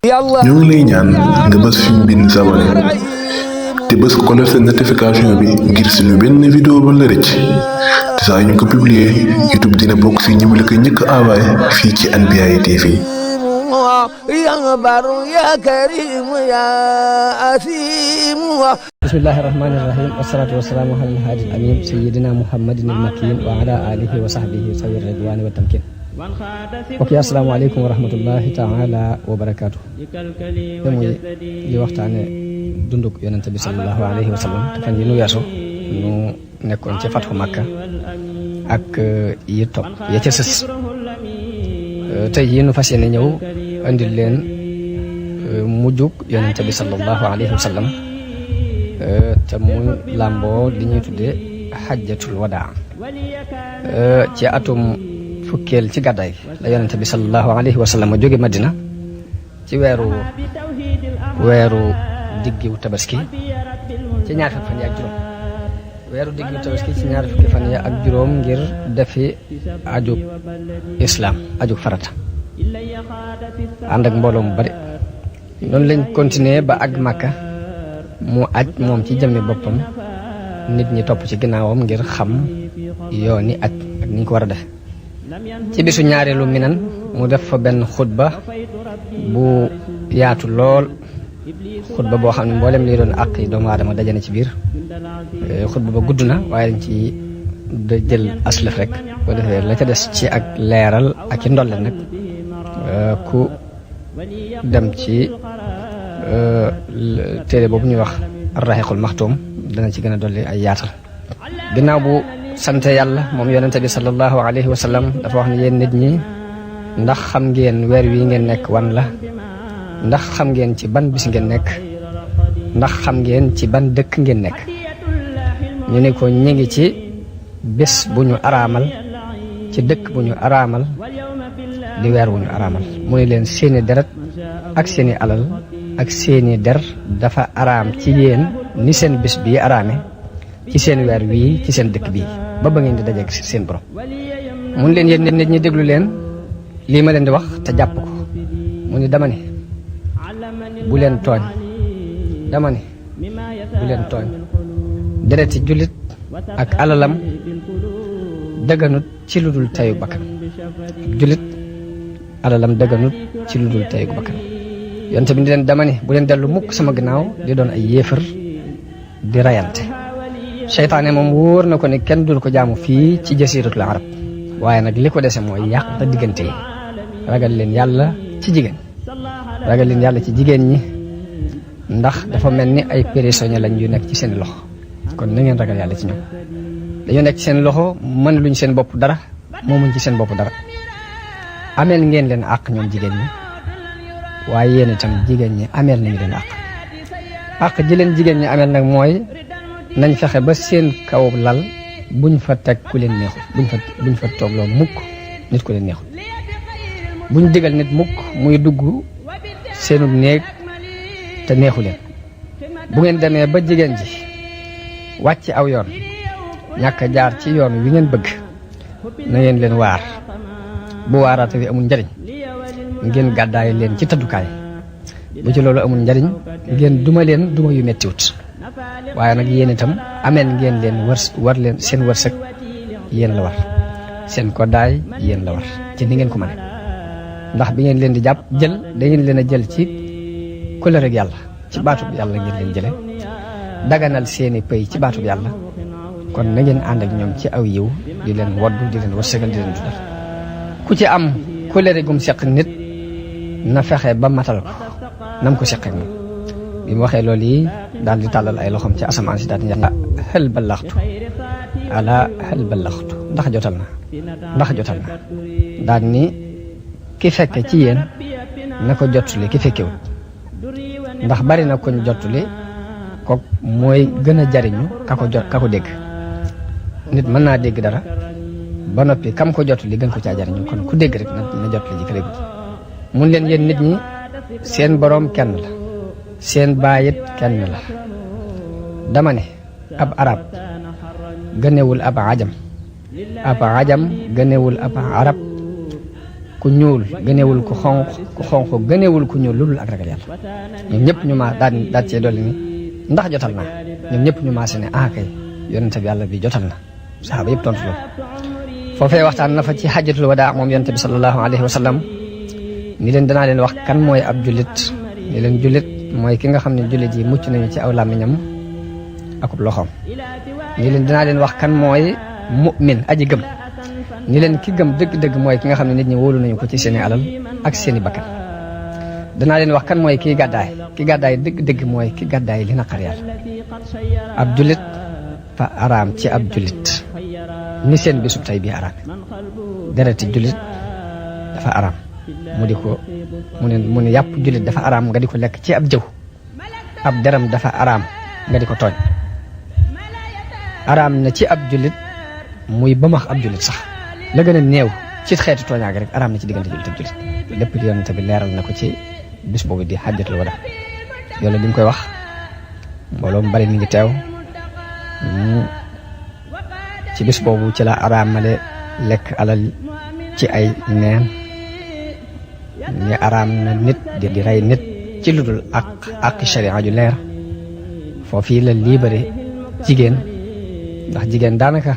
ñoo ngi lay ñaan nga bës fi mu bind s'abonné te bës ko def notification bi ngir suñu benn vidéo ba la rëcc te saa ñu ko publier YouTube dina bokk si ñi mu la ko njëkk envoyé fii ci Anbiyahi TV. bismillahi rahmani rahim wassalatu wassalamu ala alhaadi al-amin sayyidina muhammadin al-makin wa ala alihi wa sahbihi sawi ridwani wa tamkin. ok asalaamaaleykum wa rahmatullahi taala wa barakaatu. te muy li waxtaane dunduk yonente bi sallallahu alayhi wa sallam te fan yi nu weesu nu nekkoon ci fatxu Makka ak yi topp ya ca sës tey yi nu fas yéene ñëw andil leen mujjug yonente bi sallallahu alayhi wa sallam te muy làmboo li ñuy tuddee xajjatul wadaa ci atum fukkeel ci gàddaay la yonente bi sallallahu alayhi wa sallam jóge Madina ci weeru diggiw tabaski ci ñaar fukki fan yi ak juróom weeru diggiw tabaski ci ñaar fukki fan yi ak juróom ngir defi ajug islam ajug farata ànd ak mbooloo mu bari noonu lañ continuer ba àgg Makka mu aj moom ci jëmmi boppam nit ñi topp ci ginnaawam ngir xam yooni aj ak ni ñu ko war a def ci bisu ñaareelu minan mu def fa benn xutba bu yaatu lool xutba boo xam ne mboolem li doon àq yi doomu aadama dajane ci biir xutba ba gudd na waaye dañ ci da jël aslëf rek boo defee la ca des ci ak leeral ak ci ndolle nag ku dem ci téere boobu ñuy wax ar-Rahiqul Maxtuum dana ci gën a dolli ay yaatal. ginnaaw bu sante yàlla moom yonente bi sallallahu alayhi wa sallam dafa wax ne yéen nit ñi ndax xam ngeen weer wi ngeen nekk wan la ndax xam ngeen ci ban bis ngeen nekk ndax xam ngeen ci ban dëkk ngeen nekk ñu ne ko ñi ngi ci bés bu ñu araamal ci dëkk bu ñu araamal di weer wu ñu araamal mu ne leen seeni deret ak seeni alal ak seeni der dafa araam ci yéen ni seen bés bii araame ci seen weer wii ci seen dëkk bii ba ba ngeen di dajeeg seen borom mun leen yéen nit ñi déglu leen lii ma leen di wax te jàpp ko mu ni dama ne bu leen tooñ dama ne bu leen tooñ dereti jullit ak alalam dëgganut ci lu dul teyu bakkan jullit alalam dëgganut ci lu dul teyu bakkan yonte bi ni leen dama ne bu leen dellu mukk sama ginnaaw di doon ay yéefar di rayante seytaane moom wóor na ko ne kenn dul ko jaamu fii ci jasiratul arab waaye nag li ko dese mooy yàq diggante yi ragal leen yàlla ci jigéen ragal leen yàlla ci jigéen ñi ndax dafa mel ni ay prisonniers lañ yu nekk ci seen loxo kon na ngeen ragal yàlla ci ñoom dañoo nekk ci seen loxo mën luñ seen bopp dara moomuñ ci seen bopp dara ameel ngeen leen àq ñoom jigéen ñi waaye yéen itam jigéen ñi ameel nañu leen àq ji leen jigéen ñi ameel nag mooy nañ fexe ba seen kaw lal buñ fa teg ku leen neexul buñ fa toogloo mukk nit ku leen neexul buñ digal nit mukk muy dugg seenu néeg te neexu leen bu ngeen demee ba jigéen ji wàcc aw yoon ñàkk jaar ci yoon wi ngeen bëgg na ngeen leen waar bu waaraate wi amul njariñ ngeen gàddaay leen ci tëddukaay bu ci loolu amul njariñ ngeen duma leen duma yu mettiwut waaye nag yéen itam ameel ngeen leen war leen seen wërsëg yéen la war seen koddaay yéen la war ci ni ngeen ko mane ndax bi ngeen leen di jàpp jël dangeen leen a jël ci kóllëreeg yàlla ci baatub yàlla ngeen leen jële daganal seeni pëy ci baatub yàlla kon na ngeen ànd ak ñoom ci aw yiw di leen waddu di leen wërsëgal di leen dundal ku ci am kóllëre gum seq nit na fexe ba matal ko nam ko seqee moom bi mu waxee loolu yi daal di tàllal ay loxoom ci asamaan si daal di ñaan xel ballaxtu ala xel ballaxtu ndax jotal na daal ni ki fekke ci yéen na ko jottali ki fekkewut ndax bari na koñ jottali ko mooy gën a jariñu ka ko dégg nit mën naa dégg dara ba noppi kam ko jottali gën ko caa jariñu kon ku dégg rek na jottali ji ka dégg mun leen yéen nit ñi seen boroom kenn la seen baayit kenn la dama ne ab arab gënewul ab ajam gënewul ab arab ku ñuul gënewul ku xonq gënewul ku ñuul lu dul ak ragal yàlla ñoom ñëpp ñu maa daal cee dolli ni ndax jotal naa ñoom ñëpp ñu maase ne kay yonente bi yàlla bi jotal na saxaaba yëpp tontu loolu foofee waxtaan na fa ci xajjatul wadaa moom yonente bi sallallahu alayhi wa sallam ni leen danaa leen wax kan mooy ab jullit ni leen jullit mooy ki nga xam ne jullit yi mucc nañu ci aw làmmiñam akub loxoom ni leen danaa leen wax kan mooy mu'min aji gëm ni leen ki gëm dëgg-dëgg mooy ki nga xam ne nit ñi wóolu nañu ko ci seeni alal ak seeni bakkan danaa leen wax kan mooy kii gàddaay dëgg-dëgg mooy ki gàddaay li naqar yàlla ab jullit fa araam ci ab jullit ni seen bisub tey bii araam dereti jullit dafa araam mu ne yàpp jullit dafa araam nga di ko lekk ci ab jëw ab deram dafa araam nga di ko tooñ araam na ci ab jullit muy bamax ab jullit sax la gën a néew ci xeeti tooñaag rek araam na ci diggante jullit ak jullit lépp yonent bi leeral na ko ci bis boobu di xajjatul wada yoolu bi ñu koy wax mbooloo mu bari mi ngi teew ci bis boobu ci la araamale lekk alal ci ay neen ñi araam na nit di rey nit ci lu dul ak sharia ju leer foofii la libéré jigéen ndax jigéen daanaka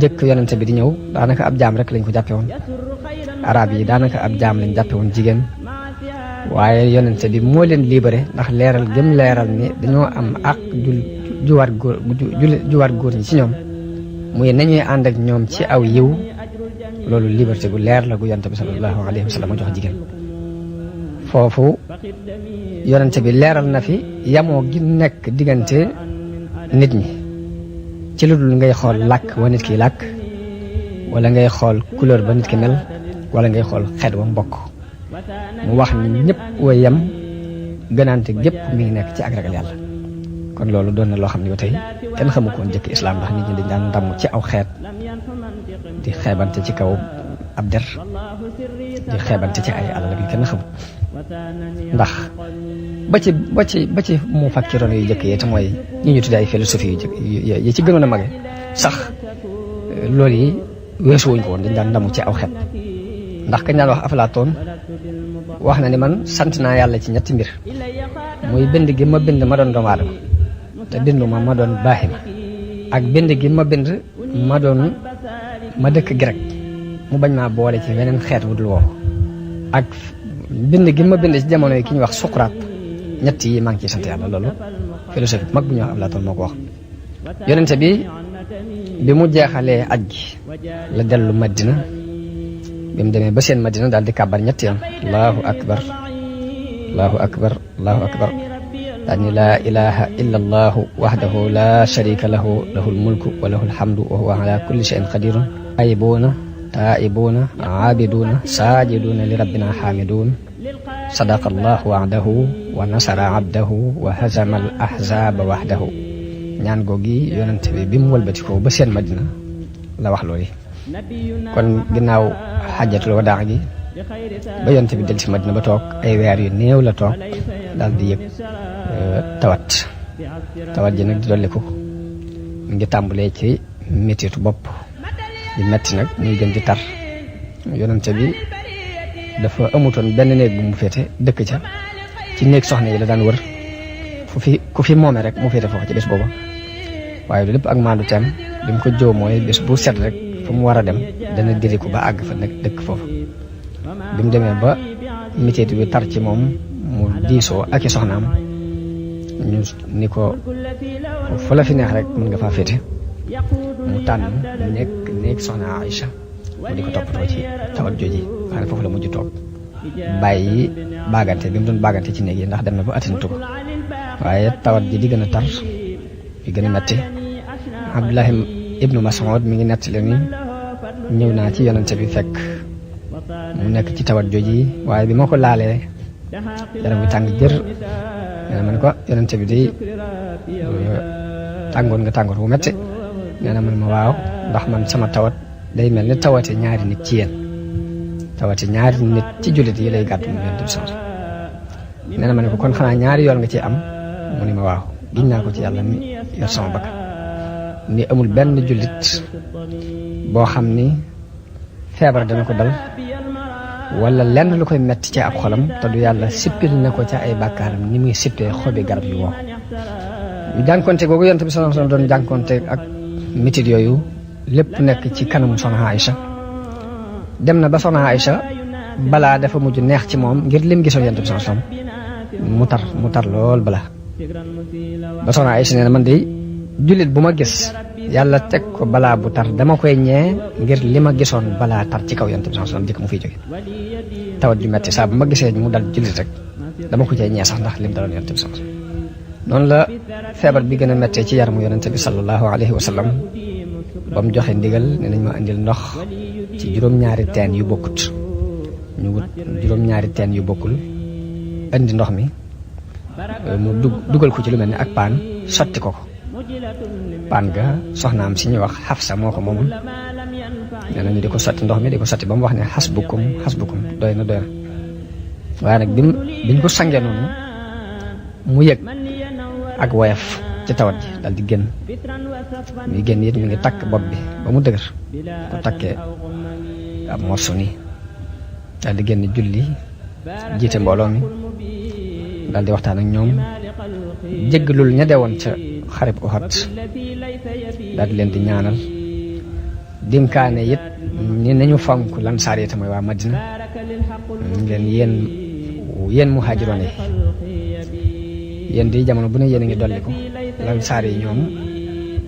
jëkk yonente bi di ñëw daanaka ab jaam rek lañ ko jàppe woon arab yi daanaka ab jaam lañ jàppe woon jigéen waaye yonente bi moo leen libéré ndax leeral gëm leeral ni dañoo am ak juwaat góor ñi ci ñoom muy nañuy ànd ak ñoom ci aw yiw loolu liberté gu leer la gu yonente bi sallallahu alayhi wa sallam jox jigéen foofu yonente bi leeral na fi yamoo gi nekk diggante nit ñi ci lu dul ngay xool làkk wa nit ki làkk wala ngay xool couleur ba nit ki mel wala ngay xool xeet wa mbokk mu wax ni ñëpp wa yem gënaante gépp mi ngi nekk ci ak ragal yàlla kon loolu doon na loo xam ne ba tey kenn xamu ko woon jëkk islaam ndax nit ñi dañ daan ndamu ci aw xeet di xeebante ci kaw ab der di xeebante ci ay alal bi kenn xamut ndax ba ci mu fakkiroon yu jëkk yi te mooy ñi ñu tuddee ay philosophie yu jëkk yi ci gënoon a mage sax loolu yi weesu wuñ ko woon dañ daan ndamu ci aw xeet ndax kañ daan wax Aflaatoon wax na ni man sant naa yàlla ci ñetti mbir muy bind gi ma bind ma doon doomu aadama te bindu ma doon baaxima ak bind gi ma bind ma dëkk grec mu bañ maa boole ci weneen xeet wu dul woowu ak bind gi ma bind ci jamono yi ki ñuy wax Suqraat ñett yi maa ngi ciy sant yàlla loolu philosophie mag bu ñuy wax Aflaatoon moo ko wax yonente bi mu jeexalee aj gi la dellu Madina bi mu demee ba seen Madina daal di kàbbar ñetti yoon allahu akbar allahu akbar allahu akbar daal ni laa ilaha illa allahu wahdahu la sharika lahu lahul mulku wa lahul hamdu wa huwa ala kulli shay'in qadirun ayibuna taa'ibuuna aabiduuna saajiduuna li rabbina xaamiduun sadaqa allahu wa'dahu wa nasara abdahu wa hazama al ahzaaba wahdahu ñaan googi yonente bi mu wëlbatikoo ba seen Madina la wax loolu kon ginnaaw xajjatul wadaa gi ba yonente bi del si Madina ba toog ay weer yu néew la toog daal di yëg tawat ji nag di dolliku mu ngi tàmbalee ci mettitu bopp di metti nag muy gën di tar yonente bi dafa amutoon benn néeg bu mu féete dëkk ca ci néeg soxna yi la daan wër ku fi moome rek mu féete foofu ci bés booba waaye du lépp ak maandu teem li mu ko joo mooy bés bu set rek fu mu war a dem dana diriku ba àgg fa nag dëkk foofu bi mu demee ba métit bi tar ci moom mu diisoo ak i soxnaam ñu ni ko fu la fi neex rek mën nga faa féete mu tànn nekk soxna Aïcha mu di ko toppatoo ci tawat jooji xam ne foofu la mujj toog bàyyi baagante bi mu doon baagante ci néeg yi ndax dem na ba attanatu ko waaye tawat ji di gën a tar di gën a metti Abdullahi ibnu Mas'ud mi ngi nettali ni ñëw naa ci yonente bi fekk mu nekk ci tawat jooji waaye bi ma ko laalee yaram bi tàng jër nee na man ko yonente bi di tàngoon nga tàngoor bu metti nee na man ma waaw ndax man sama tawat day mel ni tawate ñaari nit ci yéen tawate ñaari nit ci jullit yi lay gàddu mu yonente bi sant nee na ma ne ko kon xanaa ñaari yoon nga ci am mu ni ma waaw giñ naa ko ci yàlla mi yor sama bakkan ni amul benn jullit boo xam ni feebar dana ko dal wala lenn lu koy metti ci ab xolam te du yàlla sippil na ko ca ay bàkkaaram ni muy sippee xobi garab yu wow jànkonte googu yonent bi sallallahu alayhi wasallam doon jànkonte ak mitit yooyu lépp nekk ci kanamu soxna Aïcha dem na ba soxna Aïcha balaa dafa mujj neex ci moom ngir lim gisoon yonent bi sallallahu alayhi wasallam mu tar lool balaa ba soxna Aïcha nee na man de jullit bu ma gis yàlla teg ko balaa bu tar dama koy ñee ngir li ma gisoon balaa tar ci kaw yonent bi sallallahu alayhi wasallam jëkk mu fiy jóge tawat ju metti saa bu ma gisee mu dal jullit rek dama ko cay ñee sax ndax lim daloon yonent bi sallallahu alayhi wasallam noonu la feebar bi gën a mettee ci yaramu yonent bi sallallahu alayhi wasallam ba mu joxe ndigal ne nañ ma indil ndox ci juróom-ñaari teen yu bokkut ñu wut juróom-ñaari teen yu bokkul indi ndox mi mu dugal ko ci lu mel ni ak paan sotti ko paan ga soxnaam si ñuy wax Xafsa moo ko moomoon nee nañu di ko sotti ndox mi di ko sotti ba mu wax ne xasbukum doy na waaye nag biñ ko sangee noonu mu yëg ak woyof ci tawat ji dal di génn muy génn it mi ngi takk bopp bi ba mu dëgër ko takkee ab morso nii dal di génn julli jiite mbooloo mi dal di waxtaan ak ñoom jéggalul ña deewoon ca xarib Uhud daal di leen di ñaanal dinkaane it ni nañu fonk lansaar yi mooy waa Madina leen yéen muhaajiroon yi yéen di jamono bu ne yéen a ngi dolli ko lansaar yi ñoom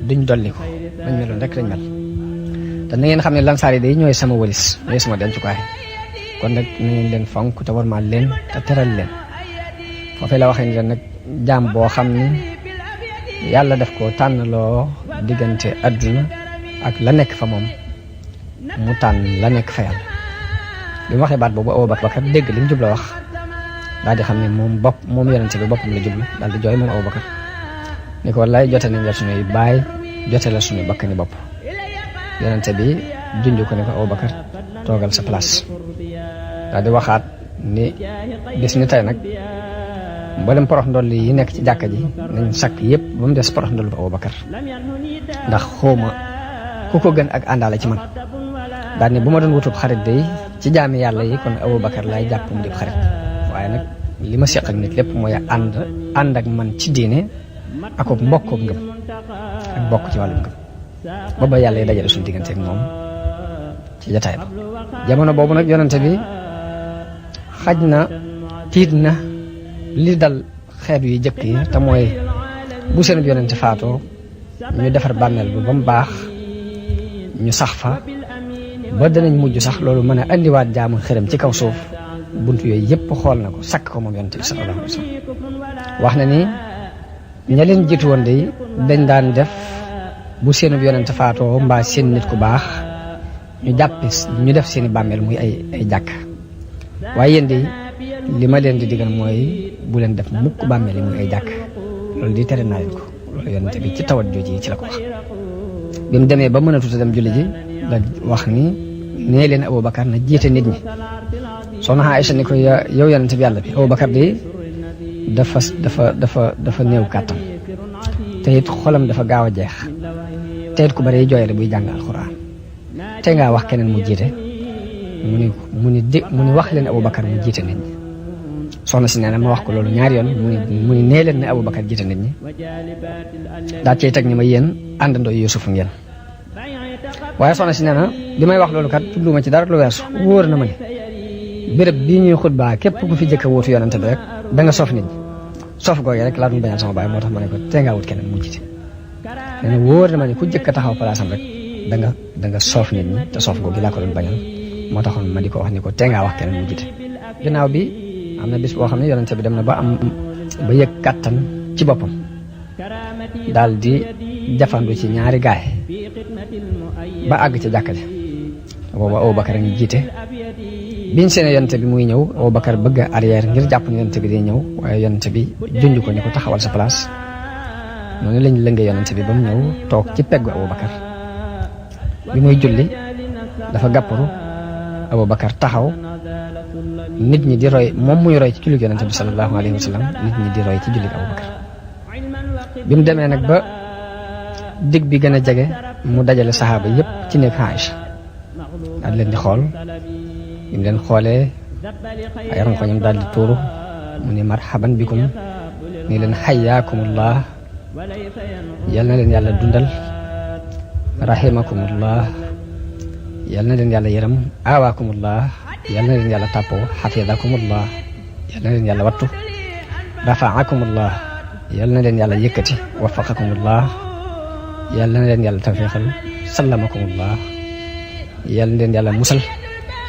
duñ dolli ko dañ meloon rek lañ mel te na ngeen xam ne lansaar yi day ñooy sama wëlis ñooy sama dencukaay kon nag na ngeen leen fonk te warmaal leen te teral leen foofee la waxee ni nag jaam boo xam ni yàlla def ko tànnloo diggante adduna ak la nekk fa moom mu tànn la nekk fa yàlla bi mu waxee baat boobu Abubakar dégg li mu jubla wax daal di xam ne moom yonente bi boppam la jublu daal di jooy moom Abubakar ni ko wallaay jote nañ la suñuy baay jote la suñuy bakkani bopp yonente bi junj ko ne ko Abubakar toogal sa place daal di waxaat ni bis ni tey nag mboolem porox ndoll yi nekk ci jàkka ji nañ sakk yëpp ba mu des porox ndollu Abubakar ndax xawma ku ko gën ak àndaale ci man daal ni bu ma doon wutub xarit day ci jaami yàlla yi kon Abubakar laay jàpp mu di xarit waaye nag li ma seq ak nit lépp mooy ànd ak man ci diine ak mbokkook ngëm ak bokk ci wàllum ngëm booba yàlla yi dajale suñu diggante ak moom ci jataay ba jamono boobu nag yonente bi xaj na tiit na li dal xeet yu jëkk yi te mooy bu seen yonente faatoo ñu defar bàmmeel bi ba mu baax ñu sax fa ba danañ mujj sax loolu mën a andiwaat jaamu xërëm ci kaw suuf bunt yooyu yëpp xool na ko sakk ko moom yonente bi sallallahu alayhi wa sallam wax na ni ña leen jiitu woon de dañ daan def bu seen yonente faatoo mbaa seen nit ku baax ñu def seeni bàmmeel muy ay jàkk waaye yéen de li ma leen di digal mooy bu leen def mukk bàmmeel yi muy ay jàkk loolu di tere naa leen ko loolu yonente bi ci tawat jooji ci la ko wax bi mu demee ba mënatut a dem julli ji la wax ni nee leen Abubakar na jiite nit ñi soxna Aïcha ni ko yow yonente bi yàlla bi Abubakar de dafa néew kàttan te it xolam dafa gaaw a jeex te it ku bari jooyale buy jàng alxuraan te ngaa wax keneen mu jiite mu ni wax leen Abubakar mu jiite nit ñi soxna si nee na ma wax ko loolu ñaari yoon mu ni nee leen ne Abubakar jiite nit ñi daa cay teg ni ma yéen àndandoo Yuusuf ngeen waaye soxna si nee na li may wax loolu kat tudduma ci dara lu weesu wóor na ma ne béréb bii ñuy xutbaa képp ku fi jëkk a wóotu yonante bi rek da nga soof nit ñi soof googu rek laa doon bañal sama baay moo tax ma ne ko tee ngaa wut keneen mu jiite nee na wóor na ma ne ku jëkk a taxaw palaasam rek da nga soof nit ñi te soof googu laa ko doon bañal moo taxoon ma di ko wax ni ko tee ngaa wax keneen mu jiite ginnaaw bi am na bis boo xam ne yonente bi dem na ba yëg kàttan ci boppam daal di jafandu ci ñaari gaay ba àgg ci jàkka ji boobu Abubakar a ngi jiite biñ seen yonente bi muy ñëw Abubakar bëgg a arrière ngir jàpp ne yonente bi day ñëw waaye yonente bi junj ko ni ko taxawal sa place noonu lañ lëngee yonente bi ba mu ñëw toog ci peggu Abubakar bi muy julli dafa gàpparu Abubakar taxaw nit ñi di roy moom muy roy ci julli yonente bi sallallahu alayhi wa sallam nit ñi di roy ci julli Abubakar bi mu demee nag ba dig bi gën a jege mu dajale saxaaba yépp ci nekk Aïcha daal leen di xool bi mu leen xoolee ay ronkoñam daal di tuuru mu ni marhaban bikum ni leen xayaakumullah yal na leen yàlla dundal rahimakumullah yal na leen yàlla yërëm awaakumullah yal na leen yàlla tàppoo xafidakumullah yal na leen yàlla wattu rafaakumullah yal na leen yàlla yëkkati wafaqakumullah yal na leen yàlla tawfiqal sallamakumullah yal na leen yàlla musal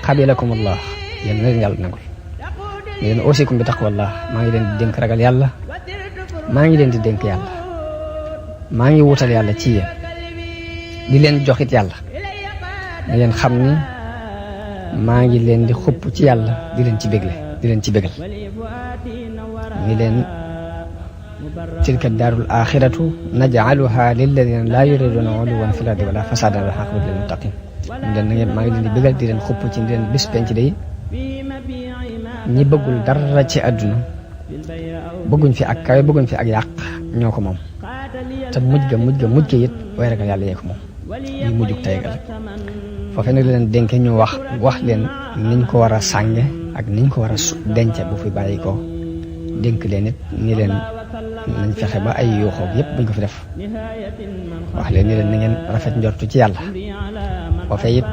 xabilakumullah yal na leen yàlla nangul ñu leen ausikum bi taqwallah maa ngi leen di dénk ragal yàlla maa ngi leen di dénk yàlla maa ngi wutal yàlla ci yéen di leen joxit yàlla na leen xam ni maa ngi leen di xupp ci yàlla di leen ci bégle di leen ci bégal ni leen tilka daarul axiratu najcaluha lilladina laa yuriduna uluwan fi l ardi wala fasadan wal aqibatu lil muttaqin ñu leen na ngeen maa ngi leen di bégal di leen xupp ci di leen bis penc day ñi bëggul dara ci àdduna bëgguñ fi ak kawe bëgguñ fi ak yàq ñoo ko moom te mujj ga it way ragal yàlla yee ko moom ñi mujjug tey ëllëg foofee nag leen dénke ñu wax leen niñ ko war a sànge ak niñ ko war a dence bu fi bàyyi ko dénk leen it ni leen nañ fexe ba ay yuuxoog yépp buñ ko fi def wax leen ni leen na ngeen rafet njortu ci yàlla foofee it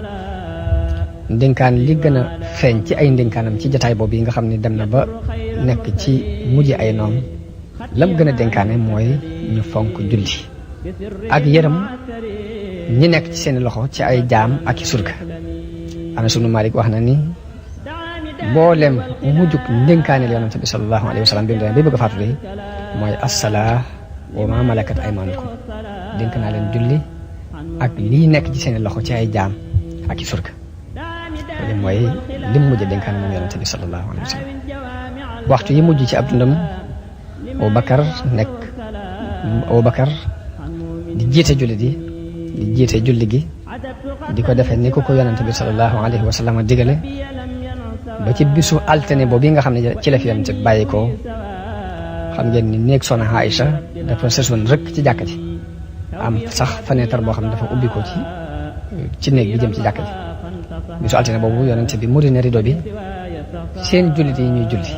ndénkaan li gën a feeñ ci ay ndénkaanam ci jataay boobu yi nga xam ne dem na ba nekk ci mujj ay noom lam gën a dénkaane mooy ñu fonk julli ak yërëm ñi nekk ci seeni loxo ci ay jaam ak i surga Anas ibnu Malik wax na ni mboolem mujjug ndénkaaneel yonent bi sallallahu alayhi wa sallam bi mu demee ba bëgg a faatu day mooy assalaa wa ma malakat aymanukum dénk naa leen julli ak lii nekk ci seeni loxo ci ay jaam ak i surga loolu mooy lim mujj dénkaane moom yonent bi sallallahu alayhi wa sallam waxtu yi mujj ci ab dundam Abubakar di jiite julli di jiite julli gi di ko defee ni ko yonent bi sallallahu alayhi wa sallam digale ba ci bisu altine boobu nga xam ne ci la fi yonent bi bàyyi ko xam ngeen ni néeg Soxna Aïcha dafa sësoon rëkk ci jàkka ji am sax fenêtre boo xam ne dafa ubbi ko ci néeg bi jëm ci jàkka ji bisu altine boobu yonent bi muri na rido bi seen jullit yi ñuy julli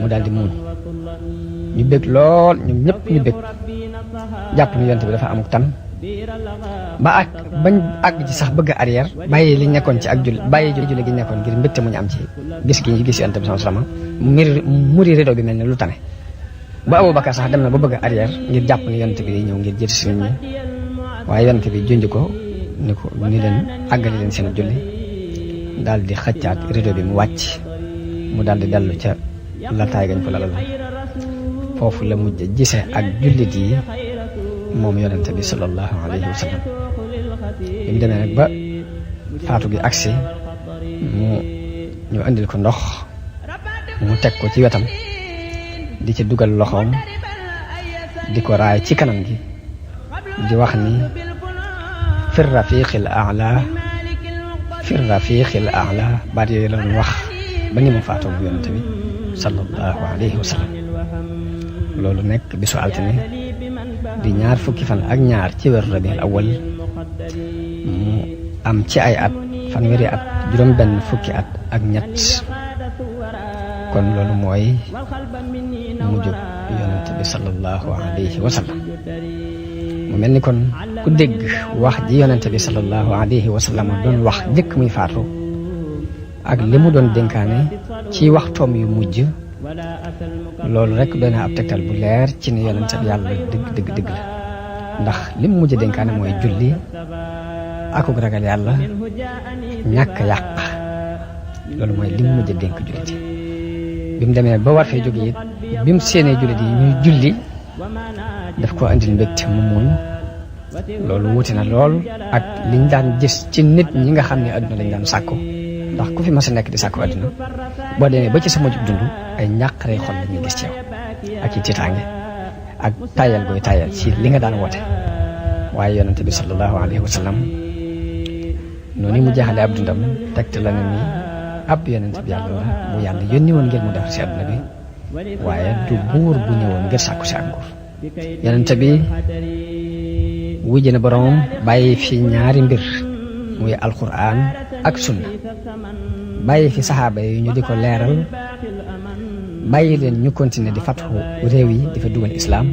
mu daal di muuñ ñu bég lool ñoom ñëpp ñu bég jàpp ni yonent bi dafa amuk tan bañ àgg ci sax bëgg arrière bàyyi li nekkoon ci ak julli bàyyi julli gi nekkoon ngir mbégte mu ñu am ci gis gi ñu gis yonent bi sallallahu alayhi wasallam muri rido bi mel ne lu tane ba Abubakar sax dem na ba bëgg arrière ngir jàpp ni yonent bi ñëw ngir jiitu si nit ñi waaye yonent bi junj ko ni leen àggali leen seen julli daal di xëccaat rido bi mu wàcc mu daal di dellu ca laltaay gañ ko lalal foofu la mujj gise ak jullit yi moom yonent bi sallallahu alayhi wa sallam bi mu demee nag ba faatu gi agsi ñu andil ko ndox mu teg ko ci wetam di ci dugal loxoom di ko raay ci kanam gi di wax ni fi rafiqil a'la baat yooyu la doon wax ba ni mu faatoo mu yonent bi sallallahu alayhi wa sallam loolu nekk bisu altine di 2 fukki fan ak 2 ci weeru rabiul awwal mu am ci ay at fanweeri at juróom-benn fukki at ak 3 kon loolu mooy mujjug yonent bi sallallahu alayhi wa sallam mu mel ni kon ku dégg wax ji yonent bi sallallahu alayhi wa sallam doon wax njëkk muy faatu ak li mu doon dénkaane ci waxtoom yu mujj loolu rek doy na ab tegtal bu leer ci ne yonent bi yàlla dëgg la ndax li mu mujj dénkaane mooy julli akuk ragal yàlla ñàkk yàq loolu mooy li mu mujj dénk jullit yi bi mu demee ba war fee jóge it bi mu séenee jullit yi ñuy julli daf ko andil mbégte mu muñ loolu wuti na lool ak liñ daan gis ci nit ñi nga xam ne adduna lañ daan sàkku ndax ku fi mas a nekk di sàkku adduna boo demee ba ci sa mujj dund ay ñàqare xol la ñuy gis ci yow ak i tiitaange ak tayal gooy tayal ci li nga daan woote waaye yonente bi sallallahu alayhi wa sallam noonu mu jeexale ab dundam tegte la ne ni ab yonente bi yàlla la bu yàlla yónni woon ngir mu def si adduna bi waaye du buur bu ñëwoon ngir sàkku si ak nguur yonente bi wujj na boroomam bàyyi fi ñaari mbir muy alquran ak sunna bàyyi fi saxaaba yi ñu di ko leeral bàyyi leen ñu continuer di fatxu réew yi di fa dugal islaam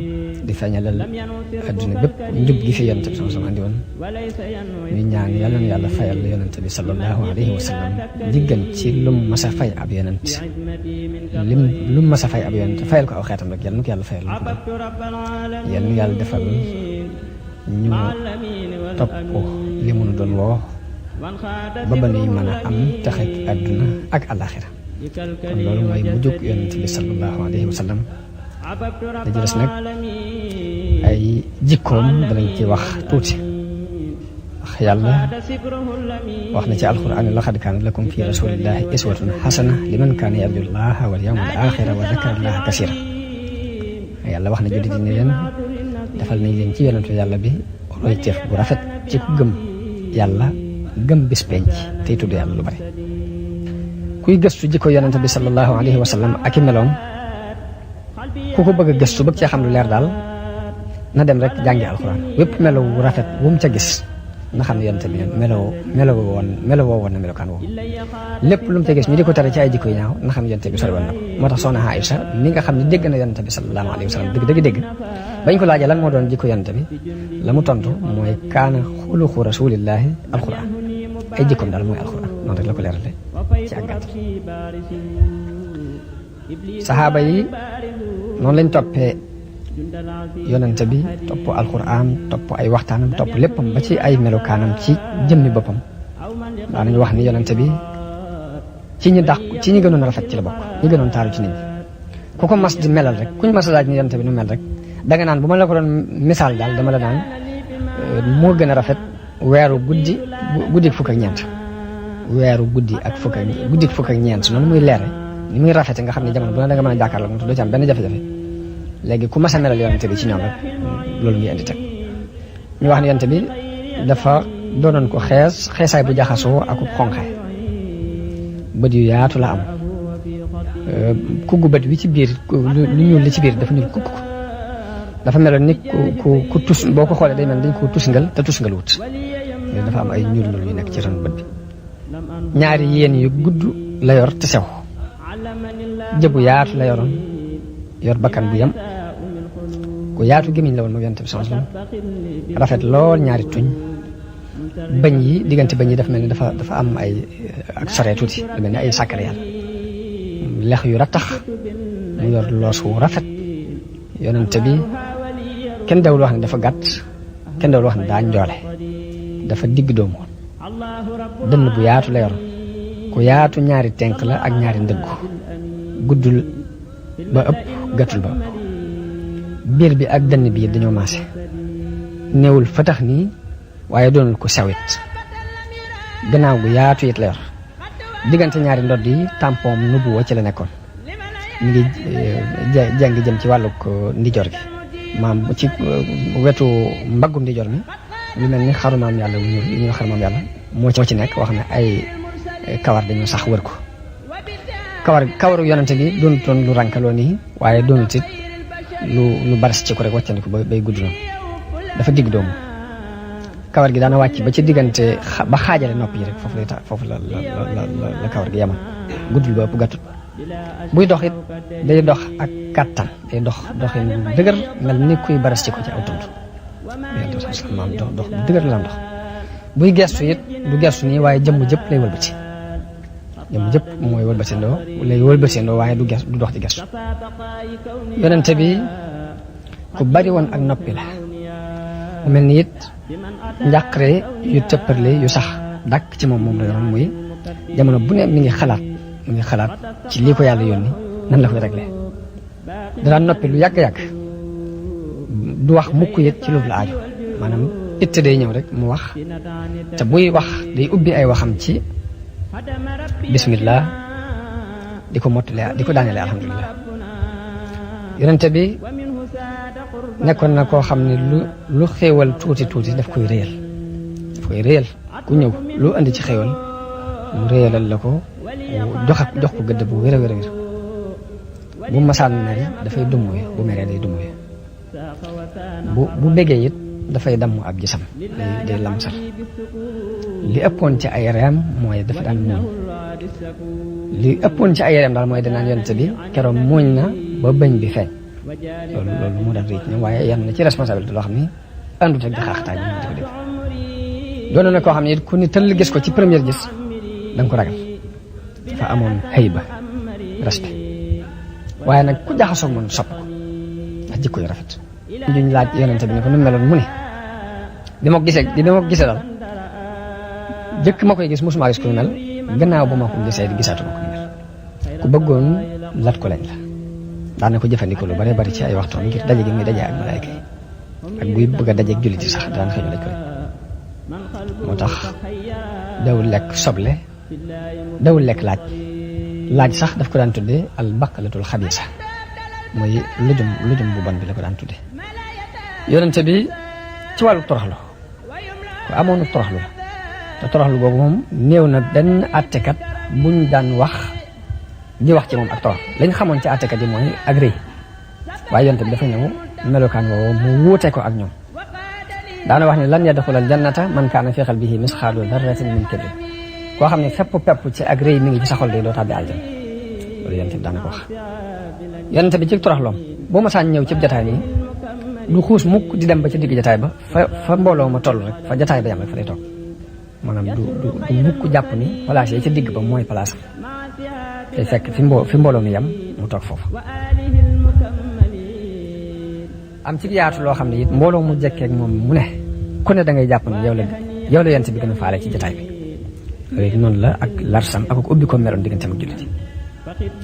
di feeñalal adduna bépp njub gi fi yonent bi sama sama andi woon ñu ñaan yàlla na yàlla fayal yonent bi sallallahu alayhi wa sallam diggan ci lum mas a fay ab yonent lum mas a fay ab yonent fayal ko aw xeetam rek yàlla na ko yàlla fayal lu ko yàlla na yàlla defal ñu topp li mu nu doon woo ba ba nuy mën a am taxe adduna ak àllaaxira kon loolu mooy mujjug yonent bi sallallahu alayhi wa sallam da jëles nag ay jikkoom danañ ci wax tuuti wax yàlla wax na ci alquran laqad kaana lakum fi rasulillahi iswatun xasana liman kaana yarju llaha wal yawmal axira wa dakara llaha kasira yàlla wax na jullit ni leen defal nañ leen ci yonentu yàlla bi royteef bu rafet ci ku gëm yàlla gëm bis penc tey tudd yàlla lu bari kuy gëstu jikko yonent bi sallallahu alayhi wa sallam ak i meloom ku ko bëgg a gëstu bëgg cee xam lu leer daal na dem rek jàngi alxuraan wépp melo wu rafet wu mu ca gis na xam ne yonent bi meloo woon na melokaan woowu lépp lu mu ca gis ñu di ko tere ci ay jikko yi ñaaw na xam ne yonent bi sori woon na ko moo tax soxna Aïcha mi nga xam ne dégg na yonent bi sallallahu alayhi wa sallam dëgg bañ ko laajee lan moo doon jikko yonent bi la mu tontu mooy kaana xuluqu rasulillahi alxuraan ay jikkoom daal mooy alxuraan noonu rek la ko leerale ci ak gàttal saxaaba yi noonu lañ toppee yonent bi topp alxuraan topp ay waxtaanam topp léppam ba ci ay melokaanam ci jëmmi boppam daanañu wax ni yonent bi ci ñi gënoon a rafet ci la bokk ñi gënoon taaru ci nit ñi ku ko mas di melal rek kuñ mas a laaj ni yonent bi nu mel rek danga naan bu ma la ko doon misaal daal dama la naan moo gën a rafet weeru guddi fukk ak ñeent weeru guddi fukk ak ñeent noonu muy leere ni muy rafete nga xam ne jamono bu ne da nga mën a jàkkaarloo moom doo ci am benn jafe-jafe léegi ku mas a melal yonent bi ci ñoom rek loolu ngi indi teg ñu wax ne yonent bi dafa doonoon ko xeesaay bu jaxasoo ak xonqaay bët yu yaatu la am kuggu bët wi ci biir lu ñuul li ci biir dafa ñuul kukk dafa meloon ni ku tus boo ko xoolee day mel dañ ko tusngal te tusngal wut dafa am ay ñuul yu nekk ci ron bët bi ñaari yéen yu gudd la yor te sew jëbu yaatu la yoroon yor bakkan bu yem ku yaatu gémmiñ la woon moom yonent bi sallallahu alayhi wasallam rafet lool ñaari tuñ bëñ yi diggante bëñ yi dafa mel ni dafa am ay ak saree tuuti lu mel ni ay sàkkare yàlla lex yu rattax mu yor loos wu rafet yonent bi kenn dawul wax ne dafa gàtt kenn dawul wax ne daa njoole dafa digg doomu woon dënn bu yaatu la yor ku yaatu ñaari tenk la ak ñaari ndëggu guddul ba ëpp gàttul ba ëpp biir bi ak dënn bi dañoo maase néewul fatax nii waaye doonul ko sewit gannaaw gu yaatu it la yor diggante ñaari ndodd yi tampon nubuwa ci la nekkoon mi ngi jàng jëm ci wàllu ndijoor gi maam ci wetu mbaggu ndijoor mi lu mel ni xarumaam yàlla wu ñuul li ñuy xarumaam yàlla moo ci nekk wax ne ay kawar dañoo sax wër ko kawaru yonante gi doonutoon lu rànkaloo nii waaye doonut it lu baras ci ko rek wàccandiku bay gudd noonu dafa digg doomu kawar gi daana wàcc ba ci diggante ba xaajale nopp yi rek foofu la kawar gi yemoon guddul ba ëpp gàttut buy dox it day dox ak kàttan day doxin bu dëgër mel ni kuy baras ci ko ci aw tund maam dox bu dëgër la am dox buy gestu it du gestu nii waaye jëmm jëpp lay wëlbati jëmm jëpp mooy wëlbatindoo waaye du dox di gestu yonente bi ku bari woon ak noppi la mu mel ni it njàqare yu tëpparle yu sax dàkk ci moom la yoroon muy jamono bu ne mi ngi xalaat ci lii ko yàlla yónni nan la koy réglé dara noppi lu yàgg-yàgg du wax mukk it ci lu la aaju maanaam itte day ñëw rek mu wax te buy wax day ubbi ay waxam ci bismillah di ko mottale di ko daanele alhamdulilah yonente bi nekkoon na koo xam ne lu xéewal tuuti daf koy réyal ku ñëw lu andi ci xéewal mu réyalal la ko jox ko gëdd bu wér a wér bu masaan meri dafay dummuye bu meree day dummuye bu bégee it dafay damm ab gisam day lamsal li ëppoon ci ay reem mooy dafa daan muuñ li ëppoon ci ay yaram daal mooy danaan yonent bi keroog muuñ na ba bëñ bi feeñ loolu moo daan rëy ci ñoom waaye yan na ci responsabilité loo xam ni àndut ak di xaaxtaay ñu di ko dégg doon na koo xam ne ku ni tëll gis ko ci première gis da nga ko ragal dafa amoon hayba respect waaye nag ku jaxasoo moom sopp ko ndax jikko yu rafet juñ laaj yonent bi ne ko nu meloon mu ne bi ma ko gisee daal jëkk ma koy gis mosuma gis ku mel gannaaw ba ma ko gisee di gisaatuma ko mel ku bëggoon lat ko lañ la daana ko jëfandikoo lu bare bari ci ay waxtoon ngir daje gi muy daje ak malaayka yi ak buy bëgg a daje ak jullit yi sax daan xëy lañ ko moo tax dawul lekk soble dawul lekk laaj sax daf ko daan tudde al baqalatul xabiisa mooy lujum bu bon bi la ko daan tudde yonente bi ci wàllu toroxlu ku amoon toroxlu la te toroxlu boobu moom néew na benn àttekat buñ daan wax ci moom ak torox lañ xamoon ci àttekat yi mooy ak rëy waaye yonente bi dafa ñëw melokaan woowu mu wuute ko ak ñoom daana wax ne lan yadxulal jannata man kaana fi qalbihi misqaalu darratin min kibrin koo xam ne fépp pepp ci ak rëy mi ngi ci sa xol de doo tàbbi aljana loolu yonente bi daana ko wax yonente bi ci toroxloom boo ma saan ñëw ci jataay nii du xuus mukk di dem ba ci digg jataay ba fa mbooloo ma toll rek fa jataay ba yam rek fa lay toog maanaam du mukk jàpp ni place yi ca digg ba mooy place te fekk fi mbooloo mi yam mu toog foofu am ci yaatu loo xam ne it mbooloo mu jekkeek moom mu ne ku ne da ngay jàpp ne yow la yonent bi gën a faale ci jataay bi léegi noonu la ak larsam ak ubbi ko meloon digganteem ak jullit yi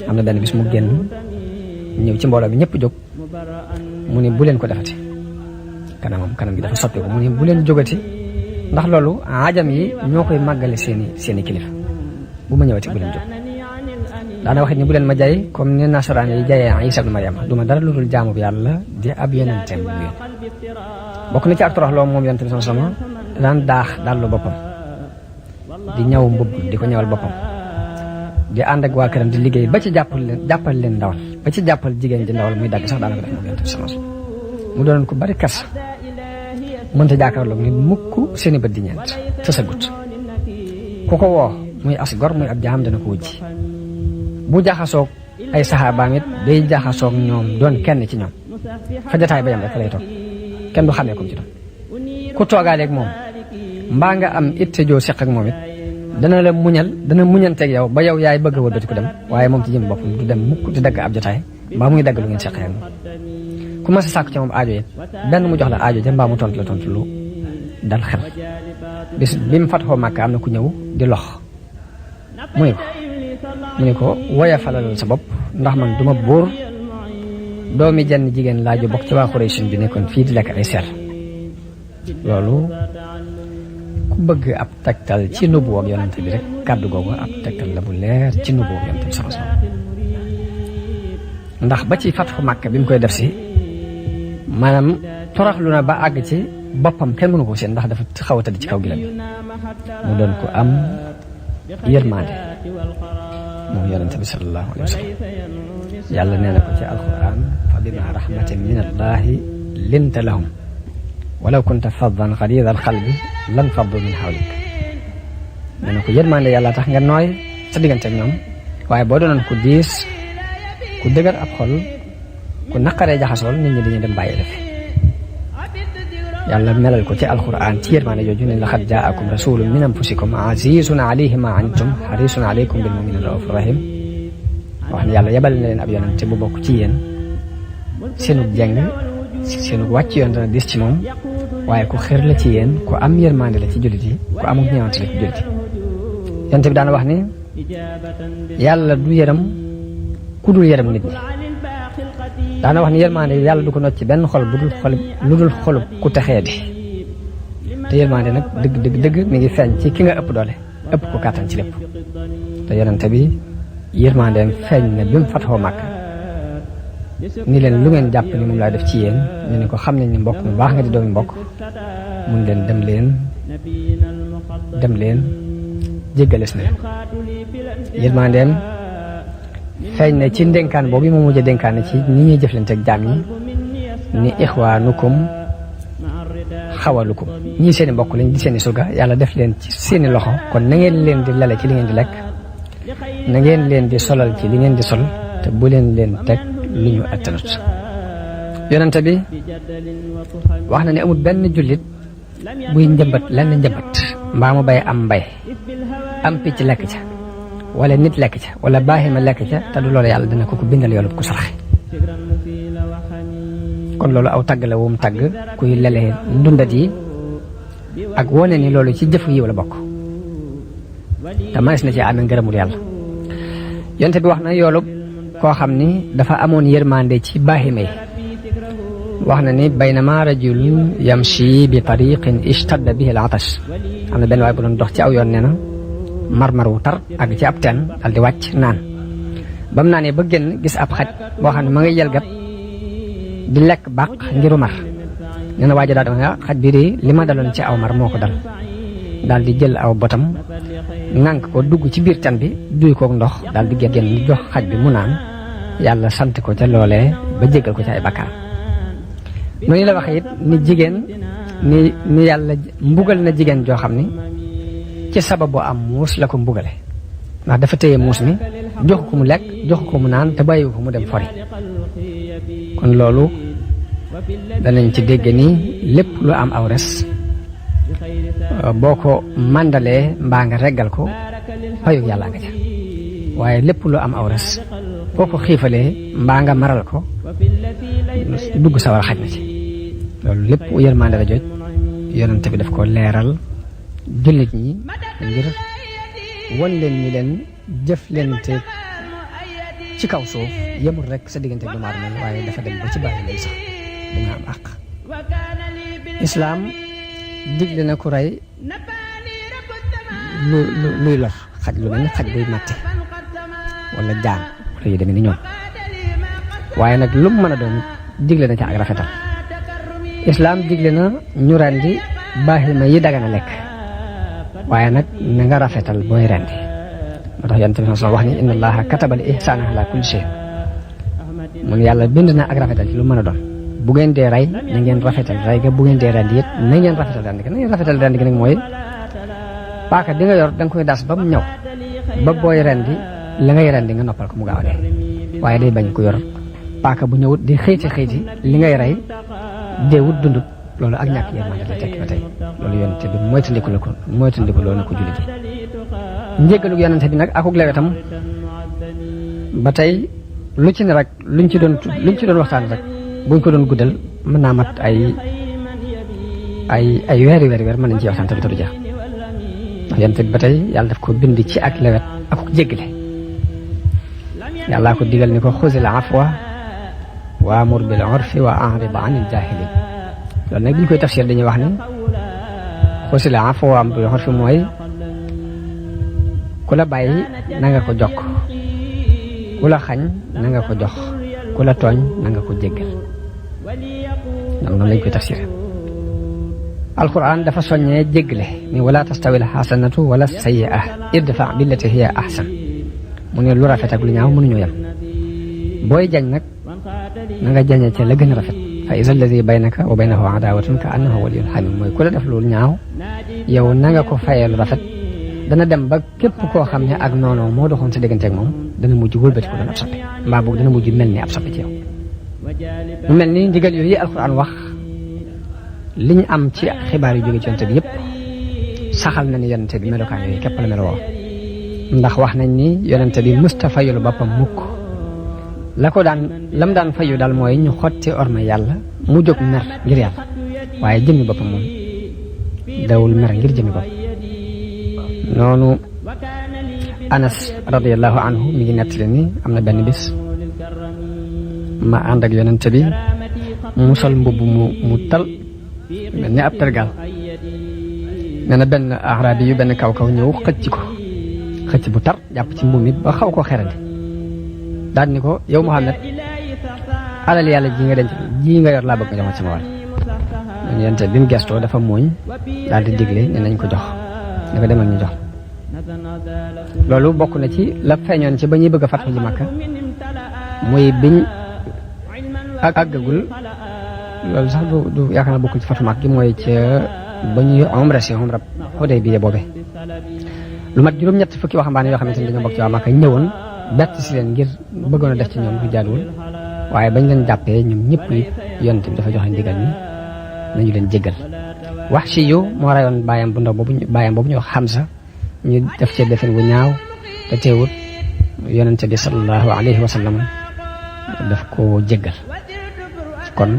am na benn bis mu génn ñëw ci mbooloo mi ñëpp jóg mu ne bu leen ko defati kanam gi dafa soppi ko mu ne bu leen jógati ndax loolu ajam yi ñoo koy màggale seeni kilifa bu ma ñëwati bu leen jóg daana waxit ni bu leen ma jaay comme ni nasaraan yi jaayee Isa ibn Maryam du ma dara lu dul jaamu bi yàlla di ab yonenteem bu yéen bokk na ci ak toroxloo moom yonent bi sama daan daax dallu boppam di ñaw mbubb di ko ñawal boppam di ànd ak waa këram di liggéey ba ci jàppal leen ndawal ba ci jàppal jigéen ji ndawal muy dagg sax daana ko def moom yonent bi sama mu doonoon ko bari kas mënta jàkkaarloog nit mukk seeni bët di ñeent te sa gut ku ko woo muy as gor muy ab jaam dana ko wujji bu jaxasoog ay saxaabaam it day jaxasoog ñoom doon kenn ci ñoom fa jataay ba yam rek fa lay toog kenn du xamee comme ci doon ku toogaaleeg moom mbaa nga am itte joo seq ak moom it dana muñanteeg yow ba yow yaay bëgg a wëlbati ko dem waaye moom ci jëm boppam du dem mukk di dagg ab jataay mbaa muy dagg lu ngeen seqee ak moom ku ma sa sàkku ci moom aajo it benn mu jox la aajo ja mbaa mu tontu la tontu lu dal xel bis bi mu fatxoo Màkka am na ku ñëw di lox mu ne ko woya falal sa bopp ndax man duma buur doomi jenn jigéen laa ju bokk ci waa Quraysh bi nekkoon fii di lekk ay ser loolu ku bëgg ab tegtal ci nubuwwa ak yonent bi rek kàddu googu ab tegtal la bu leer ci nubuwwa ak yonent bi sama ndax ba ci fatxu Màkka bi mu koy def si maanaam toroxlu na ba àgg ci boppam kenn mënu ko seen ndax dafa xaw a tëdd ci kaw gilam bi mu doon ko am yërmande moom yonente bi sallallahu alayhi wa sallam yàlla nee na ko ci alquran fa bima rahmatin min allahi linta lahum walaw kunta faddan ghalida alqalbi lan faddu min hawlik nee na ko yërmande yàlla tax nga nooy sa diggante ak ñoom waaye boo doonoon ku diis ku dëgër ab xol ku naqaree jaxasool nit ñi dañuy dem bàyyi la fi yàlla melal ko ci alquran ci yërmande jooju ne laqad jaakum rasulun min anfusikum azizun alayhi ma antum harisun alaykum bil mu'minina raufur rahim wax ne yàlla yebal na leen ab yonente bu bokk ci yéen seenug jeng seenug wàcc yoon dana dis ci moom waaye ku xër la ci yéen ku am yërmande la ci jullit yi ku amul ñeewante la ci jullit yi yonente bi daana wax ne yàlla du yërëm ku dul yërëm nit ñi daana wax ni yërmande yàlla du ko nocc ci benn xol lu dul xolub ku texee di te yërmande nag dëgg mi ngi feeñ ci ki nga ëpp doole ëpp ko kàttan ci lépp te yonente bi yërmandeem feeñ na bi mu fatxoo Màkka ni leen lu ngeen jàpp ni moom laa def ci yéen ñu ne ko xam nañ ni mbokk mu baax nga di doomi mbokk mun leen dem leen jéggales na leen yërmandeem feeñ na ci ndénkaan boobu moom mujj a dénkaan ci ni ñuy jëflante ak jaam yi ni ixwaanukum xawalukum ñii seeni mbokk lañ di seeni surga yàlla def leen ci seeni loxo kon na ngeen leen di lale ci li ngeen di lekk na ngeen leen di solal ci li ngeen di sol te bu leen teg lu ñu attanut. yonente bi wax na ne amul benn jullit buy njëmbat lenn njëmbat mbaa mu bay am mbay am picc lekk ca wala nit lekk ca wala baaxima lekk ca te du loolu yàlla dina ko bindal yoolub ku saraxe. kon loolu aw tagg la wum tagg kuy lelee ndundat yi ak wone ni loolu ci jëf yi wala bokk te manes na ci amee ngërëmul yàlla. yonte bi wax na yoolub koo xam ni dafa amoon yërmande ci baaxima yi. wax na ni baynama rajulun yamshi bi tariqin ishtadda bihi al-atash am na benn waay bu doon dox ci aw yoon nee na mar wu tar ak ci ab teen dal di wàcc naan ba mu naanee ba génn gis ab xaj boo xam ne ma ngay yelgat di lekk bàq ngiru mar. nee na waa ji daal di wax xaj bi de li ma daloon ci aw mar moo ko dal daal di jël aw botam ŋànk ko dugg ci biir teen bi duy kook ndox daal di génn jox xaj bi mu naan yàlla sant ko ca loolee ba jéggal ko ci ay bakkaar. noonu la waxee it ni jigéen ni yàlla mbugal na jigéen joo xam ni ci sababu am muus la ko mbugale ndax dafa téye muus mi jox ko mu lekk jox ko mu naan te bàyyi ko mu dem fori. kon loolu danañ ci dégg ni lépp lu am aw res boo ko màndalee mbaa nga reggal ko fayu yàlla nga ca waaye lépp lu am aw res boo ko xiifalee mbaa nga maral ko dugg sawar xaj na ci. loolu lépp yërmande la joj yonente bi daf ko leeral jullit ñi ngir won leen ni leen jëf leente ci kaw suuf yemul rek sa diggante doomu aadama waaye dafa dem ba ci bàyyi leen sax dina am àq. islaam digle na ku rey luy lor xaj lu mel ni xaj buy màtte wala jaan wala yu demee ni ñoom waaye nag lu mu mën a doon digle na ca ak rafetal. islaam digle na ñu rendi baaxima yi dagana lekk waaye nag na nga rafetal booy rendi moo tax yonent bi soo wax ni inna allaha katabal ihsaana ala kulli shay mun yàlla bind na ak rafetal ci lu mën a doon bu ngeen dee rey na ngeen rafetal rey ga bu ngeen dee rendi it na ngeen rafetal rendi ga na ngeen rafetal rendi ga nag mooy paaka bi nga yor da nga koy das ba mu ñëw ba booy rendi la ngay rendi nga noppal ko mu gaaw a dee waaye day bañ ko yor paaka bu ñëwut di xëyti li ngay rey deewut dundut loolu ak ñàkk yërmande la tekki ba tey loolu yonente bi moytandiku loo na ko jullit yi. njéggalug yonente bi nag akuk lewetam ba tey lu ci ne rek luñ ci doon waxtaan rek buñ ko doon guddal mën naa mat ay weeri mën nañ ci waxtaan te du jeex ndax yonente bi ba tey yàlla daf ko bind ci ak lewet akuk jéggale. yàllaa ko digal ni ko xuzil afwa waamur bil urfi wa a'rid anil jaahiliin loolu nag bi ñu koy tafsir dañuy wax ni xuzil afwa waamur bil urfi mooy ku la bàyyi na nga ko jokk ku la xañ na nga ko jox ku la tooñ na nga ko jéggal noonu lañ koy tafsir. alquran dafa soññee jéggale ni wala tastawi al hasanatu wala sayyi'a idfa billati hiya ahsan mu ne lu rafet ak lu ñaaw mënuñoo yem booy jañ nag na nga jañee ca la gën a rafet fa iza alladi baynaka wa baynahu adaawatun ka annahu waliyyun hamim mooy ku la def lu ñaaw yow na nga ko fayee lu rafet dana dem ba képp koo xam ne ak noonu moo doxoon sa digganteeg moom dana mujj wëlbati ko doon ab soppi mbaa boog dana mujj mel ni ab soppi ci yow. mu mel ni ndigal yooyu alquran wax li ñu am ci xibaar yu jóge ci yonente bi yëpp saxal na ni yonente bi melokaan yooyu képp la meloo ndax wax nañ ni yonente bi musta fayul boppam mukk la ko lam daan fayu daal mooy ñu xotti orma yàlla mu jóg mer ngir yàlla waaye jëmmi boppam moom dawul mer ngir jëmmi bopp. noonu Anas radiyallahu anhu mi ngi nettali ni am na benn bis ma ànd ak yonente bi mu sol mbubb mu tal mel ni ab tergal nee na benn arabi yu benn kaw ñëw xëcc bu tar jàpp ci mbubb mi ba xaw koo xerandi daal ni ko yow Muhammad alal yàlla ji nga yor laa bëgg nga jox ma sama wàll yonente bi mu gestoo dafa muuñ daal di digle ne nañ ko jox da ko demal ñu jox loolu bokk na ci la feeñoon ci ba ñuy bëgg a fatxu ji Makka muy biñ àggagul loolu sax du yaakaar naa bokkul ci fatxu Makka gi mooy ca ba ñuy umra Hudaybiya boobe lu mat juróom-ñett fukki waxambaane yoo xamante ni dañoo bokk ci waa Makka ñëwoon bett si leen ngir bëggoon a def ci ñoom lu jaaduwul waaye bañ leen jàppee ñoom ñëpp yonent bi dafa joxe ndigal ni nañu leen jéggal. Wahshi yu moo rayoon baayam bu ndaw boobu ñu wax Hamza ñu def ci defen wu ñaaw te teewut yonent bi sallallahu alayhi wa sallam daf ko jéggal. kon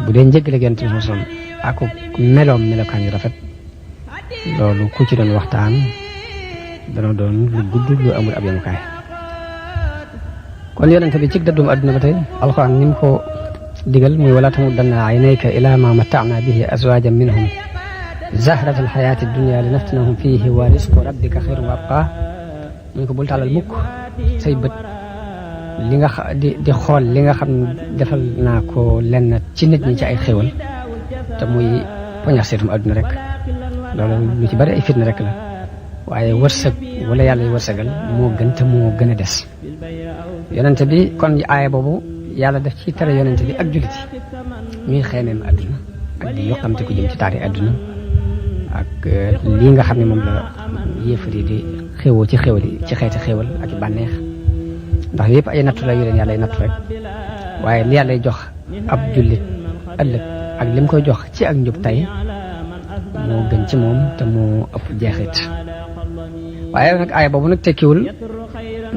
bu dee njëggale yonent bi sallallahu alayhi wa sallam ak melokaan yu rafet loolu ku ci doon waxtaan dana doon lu gudd lu amul ab yemukaay. kon yonent bi ci dëddum adduna ba tey alxuraan ni mu ko digal muy wala tamuddanna aynayka ila ma mata'na bihi azwajan minhum zahrata alxayaati dunya li naftinahum fihi wa risqu rabbika xayrun wa abqa mu ko bul tàllal mukk say bët li nga di xool li nga xam defal naa ko lenn ci nit ñi ci ay xéwal te muy poñax seetum adduna rek loolu lu ci bari ay fitna rek la waaye wërsëg wala yàlla yu wërsëgal moo gën te moo gën a des. yonente bi kon aaya boobu yàlla def ci tere yonente bi ak jullit yi ñuy xeemeem adduna ak di yokkamte ko jëm ci taari adduna ak lii nga xam ne moom la yéefar yi di xéwoo ci xéwal yi ci xeeti xéwal ak bànneex ndax yëpp ay nattu la yu leen yàlla ay nattu rek waaye li yàlla jox ab jullit ëllëg ak lim koy jox ci ak njub tey moo gën ci moom te moo ëpp jeexit. waaye nag aaya boobu nag tekkiwul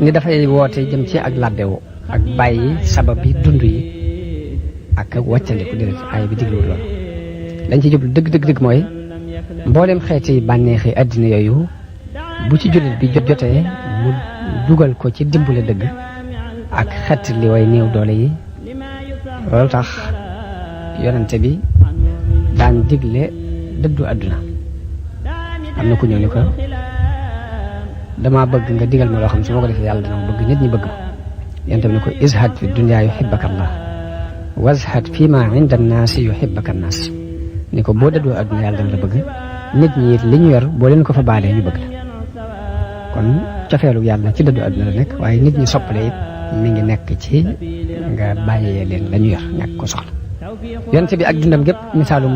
ni dafay woote jëm ci ak làbbewu ak bàyyi sabab yi dund yi ak wàccandiku déedéet aaya bi digluwul loolu lañ ci jublu dëgg mooy mboolem xeeti bànneexi àddina yooyu bu ci jullit bi jotee mu dugal ko ci dimbale dëgg ak xet li way néew doole yi. loolu tax yonente bi daan digle dëddu àdduna. am na ku ñëw ni ko dama bëgg nga digal ma loo xam su ma ko defee yàlla dana bëgg nit ñi bëgg ma. yonente bi ne ko izhad fi dunya yuhibbaka Allah wazhad fi ma inda annaasi yuhibbaka annaas ni ko boo dëddoo àdduna yàlla dana la bëgg nit ñi it li ñu yor boo leen ko fa baalee ñu bëgg la. kon cofeelu yàlla ci dëddu àdduna la nekk waaye nit ñi soppale it mi ngi nekk ci nga bàyyee leen la ñu yor ñàkk ko soxla. yonente bi ak dundam gépp misaalum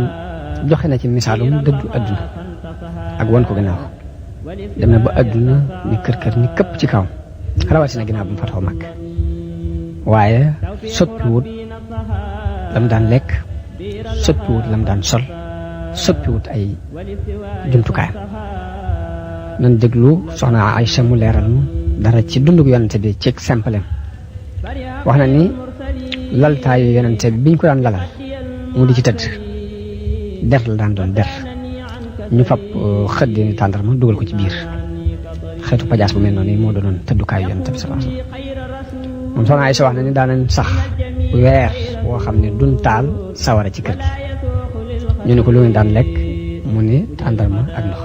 joxe na ci misaalum dëddu àdduna ak won ko gannaaw dem na ba àdduna ni kër ni këpp ci kawam rawatina ginnaaw bu mu fatoo mag waaye soppiwut lam daan lekk soppiwut lam daan sol soppiwut ay jumtukaayam. nan déglu soxna Aïcha mu leeral nu dara ci dundug yonente bi ci simple wax na ni laltaayu yonente bi biñ ko daan lalal mu di ci tëdd der la daan doon der ñu fab xëddi ni tàndarma dugal ko ci biir xeetu pajaas bu mel noonu moo doonoon tëddukaayu yonente bi sallallahu alayhi wasallam. moom soxna Aïcha wax na ni daanañ sax weer woo xam ne duñ taal sawara ci kër gi ñu ne ko lu ngeen daan lekk mu ne tàndarma ak ndox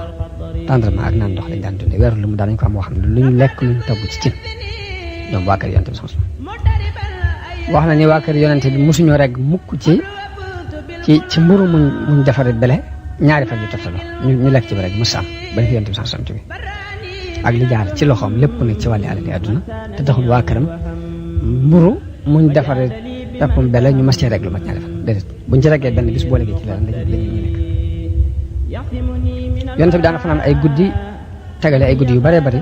tàndarma ak naan ndox lañ daan dundee weeru lu mu daanañ ko am woo xam ne luñ lekk luñ togg ci cin ñoom waa kër yonente bi sallallahu alayhi wasallam. wax na ni waa kër yonente bi mosuñoo rek mukk ci mburu muñ defaree bele ñaari fan yu toftaloo ñu lekk ci ba rek mos am ba fi yonente bi sallallahu alayhi wasallam ak li jaar ci loxoom lépp nag ci wàllu àll bi àdduna te taxul waa këram mburu muñ defaree peppum bele ñu mas cee rek lu mat ñaari fan déedéet buñ ci reggee benn bis boo léegi ci leneen lañu nekk. yonente bi daana fanaan ay guddi tegale ay guddi yu bëree bëri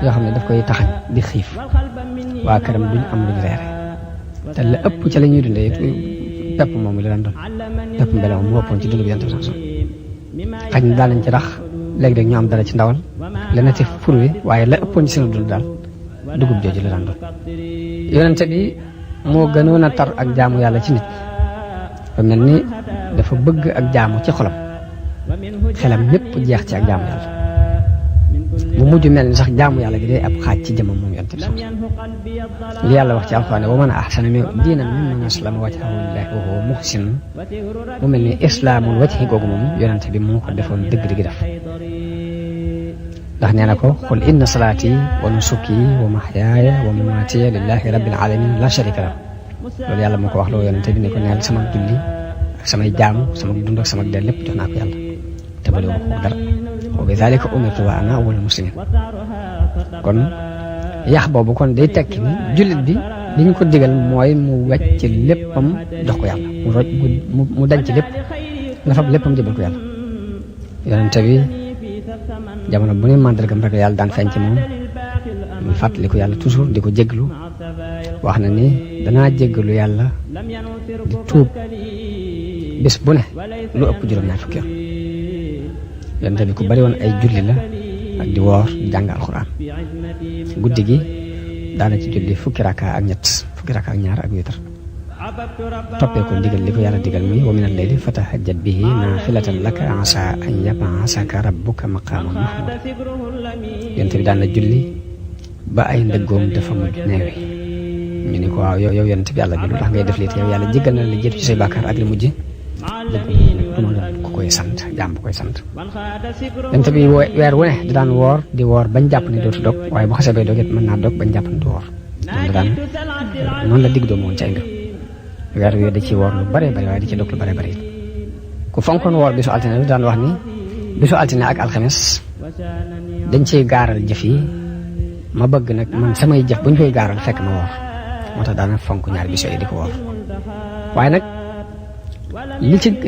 yoo xam ne daf koy taxañ di xiif waa këram duñ am luñ reere te la ëpp ca la ñuy dundee pepp moom la daan doon pepp mbele moom mu ëppoon ci dund bi yonente bi sax xaj na daanañ ci rax léegi-léeg ñu am dara ci ndawal leneen ci fur wi waaye la ëppoon ci seen dund daal dugub jooju la daan doon. yonente bi moo gënoon a tar ak jaamu yàlla ci nit ba mel ni dafa bëgg ak jaamu ci xolam xelam ñëpp jeex ci ak jaamu yàlla mu mujj mel ni sax jaamu yàlla gi day ab xaaj ci jëmam moom yonente bi sax li yàlla wax ci alxuraan wa man ahsana diinan mimman aslama wajhahu lillahi wa huwa muhsin mu mel ni islaamul wajhi googu moom yonente bi moo ko defoon dëgg-dëgg def ndax nee na ko qul inna salaati wa nusuki wa mahyaaya wa mamaati lillahi rabbil alamin la sharika lahu loolu yàlla moo ko wax loo yonente bi ne ko neel sama julli ak samay jaamu sama dund ak sama dee lépp jox naa ko yàlla te bale ma ko dara wa bi zalika umirtu wa ana awwalul muslimin kon yax boobu kon day tekki ni jullit bi li ñu ko digal mooy mu wecc léppam jox ko yàlla mu roj mu dañ ci lépp nga fab léppam jëbal ko yàlla yonente bi jamono bu ne màndargam rek yàlla daan feeñ ci moom mu fàttaliku yàlla toujours di ko jéglu wax na ni danaa jéggalu yàlla di tuub bés bu ne lu ëpp juróom-ñaar fukki yoon yonent bi ku bari woon ay julli la ak di woor di jàng alxuraan guddi gi daana ci julli fukki raka ak ñaar ak witar toppee ko ndigal li ko yàlla digal muy wa minal layli fatahajjat bihi naafilatan laka asaa an yab'asaka rabbuka maqaaman mahmuuda yonent bi daan na julli ba ay ndëggoom dafa mujj neewi ñu ni ko waaw yow yonent bi yàlla bi lu tax ngay def lii te yow yàlla jéggal na la jiitu ci say bàkkaar ak li mujj du ma doon ku koy sant jaam bu koy sant yonent bi weer wu ne da daan woor di woor bañ jàpp ne dootu dog waaye bu xasee bay dog it mën naa dog bañ jàpp ne du woor noonu la digg doomu woon ci ay ngëm weer wi da ci woor lu bare bare waaye di ci dog lu bare bare ku fonkoon woor bisu altine bi daan wax ni bisu altine ak alxames dañ ciy gaaral jëf yi ma bëgg nag man samay jëf buñ koy gaaral fekk ma woor moo tax daana fonk ñaari bis yooyu di ko woor waaye nag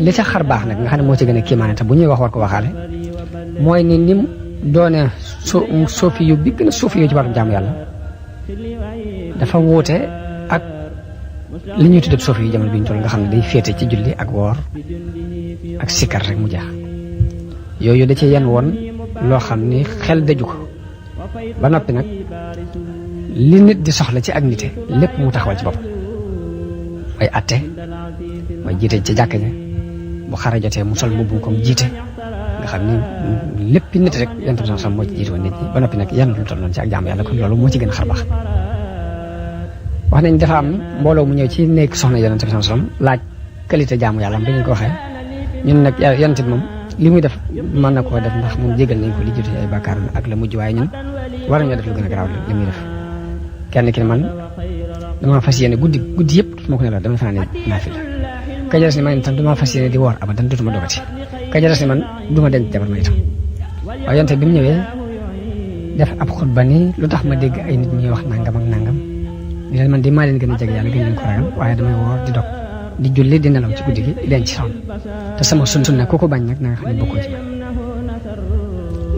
li ca xar baax nag nga xam ne moo ci gën a kiimaane te bu ñuy wax war ko waxaale mooy ni nim doone suufi yu bi gën a suufi yu ci wàllu jaamu yàlla dafa wuute ak li ñuy tuddee suufi yu jamono bi ñu toll nga xam ne day féete ci julli ak woor ak sikkar rek mu jeex yooyu da ci yenn woon loo xam ni xel daju ko ba noppi nag li nit di soxla ci ak nite lépp mu taxawal ci bopp mooy atte mooy jiite ci jàkk ja bu xare jotee mu sol mbubbum comme jiite nga xam ni lépp nit rek yonent bi sax moo ci jiite woon nit ñi ba noppi nag yenn lu toll noonu ci ak jaamu yàlla kon loolu moo ci gën a xar baax wax nañ dafa am mbooloo mu ñëw ci nekk soxna yonent bi sallam laaj qualité jaamu yàlla am dañu ko waxee ñun nag yonent bi moom li muy def mën na koo def ndax moom jégal nañ ko li jiitu ay bàkkaar ak la mujj waaye ñun war nañoo def lu gën a garaaw li muy def kenn ki ne man dama fas yéene guddi yëpp dutuma ko ne la dama fanaane naafila ka jaras ni man itam dama fas yéene di woor abadan dutuma dogati ka jaras ni man duma denc jabar ma itam waaye yonte bi mu ñëwee def ab xutba ni lu tax ma dégg ay nit ñuy wax nangam ak nangam ni leen man di maa leen gën a jege yàlla gën leen ko ragal waaye damay woor di dog di julli di nelaw ci guddi gi di denc soxna te sama sunna ku ko bañ nag na nga xam ne bokkoo ci